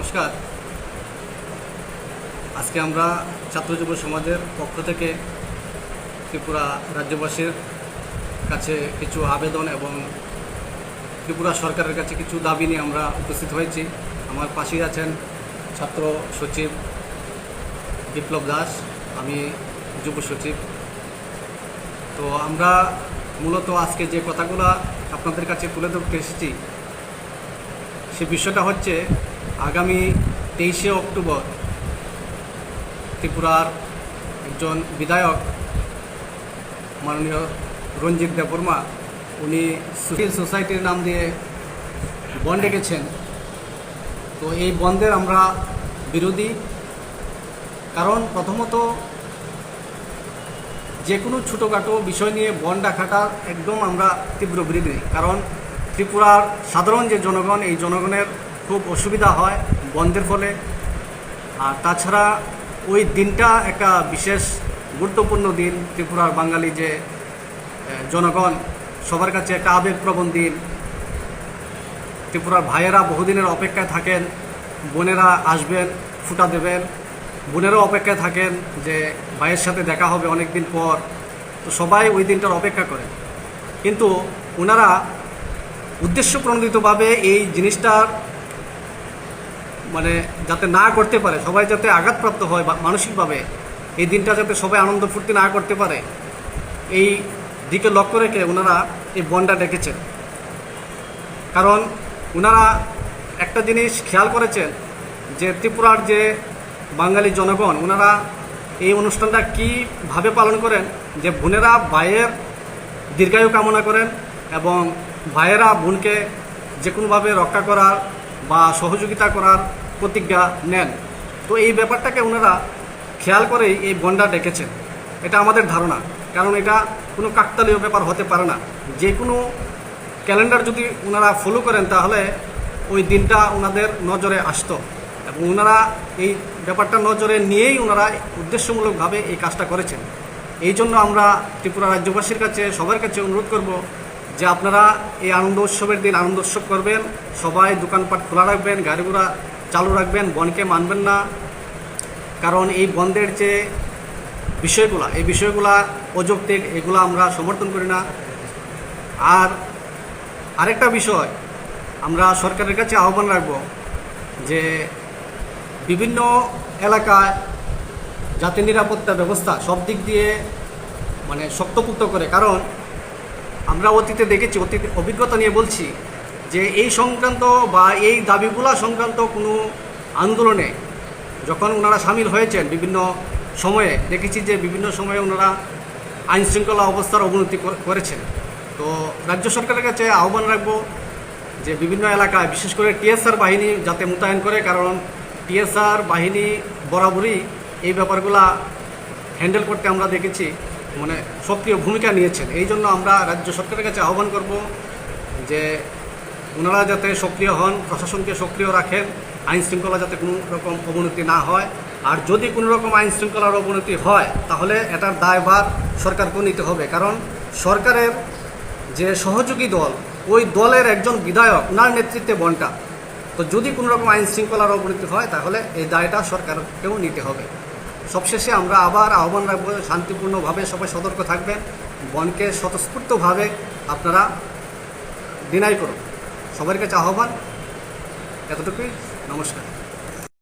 নমস্কার। আজকে আমরা ছাত্র যুব সমাজের পক্ষ থেকে ত্রিপুরা রাজ্যবাসীর কাছে কিছু আবেদন এবং ত্রিপুরা সরকারের কাছে কিছু দাবি নিয়ে আমরা উপস্থিত হয়েছি। আমার পাশেই আছেন ছাত্র সচিব বিপ্লব দাস, আমি যুব সচিব। তো আমরা মূলত আজকে যে কথাগুলো আপনাদের কাছে তুলে ধরতে এসেছি সে বিষয়টা হচ্ছে আগামী 23শে অক্টোবর ত্রিপুরার একজন বিধায়ক মাননীয় রঞ্জিত দেববর্মা উনি সিভিল সোসাইটির নাম দিয়ে বন্ধ ডেকেছেন। তো এই বন্ধের আমরা বিরোধী, কারণ প্রথমত যে কোনো ছোটোখাটো বিষয় নিয়ে বন্ধ রাখাটা একদম আমরা তীব্র বিরোধী। কারণ ত্রিপুরার সাধারণ যে জনগণ, এই জনগণের খুব অসুবিধা হয় বন্ধের ফলে। আর তাছাড়া ওই দিনটা একটা বিশেষ গুরুত্বপূর্ণ দিন, ত্রিপুরার বাঙালি যে জনগণ সবার কাছে একটা আবেগপ্রবণ দিন। ত্রিপুরার ভাইয়েরা বহুদিনের অপেক্ষায় থাকেন, বোনেরা আসবেন, ফুটা দেবেন, বোনেরাও অপেক্ষায় থাকেন যে ভাইয়ের সাথে দেখা হবে অনেক দিন পর। তো সবাই ওই দিনটার অপেক্ষা করেন, কিন্তু ওনারা উদ্দেশ্যপ্রণোদিতভাবে এই জিনিসটার যাতে না করতে পারে, সবাই যাতে আঘাতপ্রাপ্ত হয় বা মানসিকভাবে এই দিনটা যাতে সবাই আনন্দ ফুর্তি না করতে পারে, এই দিকে লক্ষ্য রেখে ওনারা এই বনটা ডেকেছেন। কারণ ওনারা একটা জিনিস খেয়াল করেছেন যে ত্রিপুরার যে বাঙালি জনগণ ওনারা এই অনুষ্ঠানটা কীভাবে পালন করেন, যে বোনেরা ভাইয়ের দীর্ঘায়ু কামনা করেন এবং ভাইয়েরা বোনকে যে কোনোভাবে রক্ষা করার বা সহযোগিতা করার প্রতিজ্ঞা নেন। তো এই ব্যাপারটাকে ওনারা খেয়াল করেই এই বনটা ডেকেছেন, এটা আমাদের ধারণা। কারণ এটা কোনো কাকতালীয় ব্যাপার হতে পারে না। যে কোনো ক্যালেন্ডার যদি ওনারা ফলো করেন তাহলে ওই দিনটা ওনাদের নজরে আসতো, এবং ওনারা এই ব্যাপারটা নজরে নিয়েই ওনারা উদ্দেশ্যমূলকভাবে এই কাজটা করেছেন। এই জন্য আমরা ত্রিপুরা রাজ্যবাসীর কাছে সবার কাছে অনুরোধ করব যে আপনারা এই আনন্দ উৎসবের দিন আনন্দ উৎসব করবেন, সবাই দোকানপাট খোলা রাখবেন, গাড়ি ঘোড়া চালু রাখবেন, বনকে মানবেন না। কারণ এই বন্ধের যে বিষয়গুলা, এই বিষয়গুলা অযৌক্তিক, এগুলো আমরা সমর্থন করি না। আর আরেকটা বিষয় আমরা সরকারের কাছে আহ্বান রাখব যে বিভিন্ন এলাকায় যাতে নিরাপত্তা ব্যবস্থা সব দিক দিয়ে শক্তপুক্ত করে। কারণ আমরা অতীতে দেখেছি, অতীত অভিজ্ঞতা নিয়ে বলছি যে এই সংক্রান্ত বা এই দাবিগুলা সংক্রান্ত কোনো আন্দোলনে যখন ওনারা সামিল হয়েছেন বিভিন্ন সময়ে, দেখেছি যে বিভিন্ন সময়ে ওনারা আইনশৃঙ্খলা অবস্থার অবনতি করেছেন। তো রাজ্য সরকারের কাছে আহ্বান রাখবো যে বিভিন্ন এলাকায় বিশেষ করে টিএসআর বাহিনী যাতে মোতায়েন করে, কারণ টিএসআর বাহিনী বরাবরই এই ব্যাপারগুলা হ্যান্ডেল করতে আমরা দেখেছি সক্রিয় ভূমিকা নিয়েছেন। এই জন্য আমরা রাজ্য সরকারের কাছে আহ্বান করব যে ওনারা যাতে সক্রিয় হন, প্রশাসনকে সক্রিয় রাখেন, আইন শৃঙ্খলা যাতে কোনো রকম অবনতি না হয়। আর যদি কোনো রকম আইন শৃঙ্খলার অবনতি হয় তাহলে এটার দায়ভার সরকারকেও নিতে হবে। কারণ সরকারের যে সহযোগী দল, ওই দলের একজন বিধায়ক, ওনার নেতৃত্বে বনটা। তো যদি কোনো রকম আইন শৃঙ্খলার অবনতি হয় তাহলে এই দায়টা সরকারকেও নিতে হবে। সবশেষে আমরা আবার আহ্বান রাখবো শান্তিপূর্ণভাবে সবাই সতর্ক থাকবেন, বনকে স্বতঃস্ফূর্তভাবে আপনারা ডিনাই করুন। সবার কাছে আহ্বান, এতটুকুই। নমস্কার।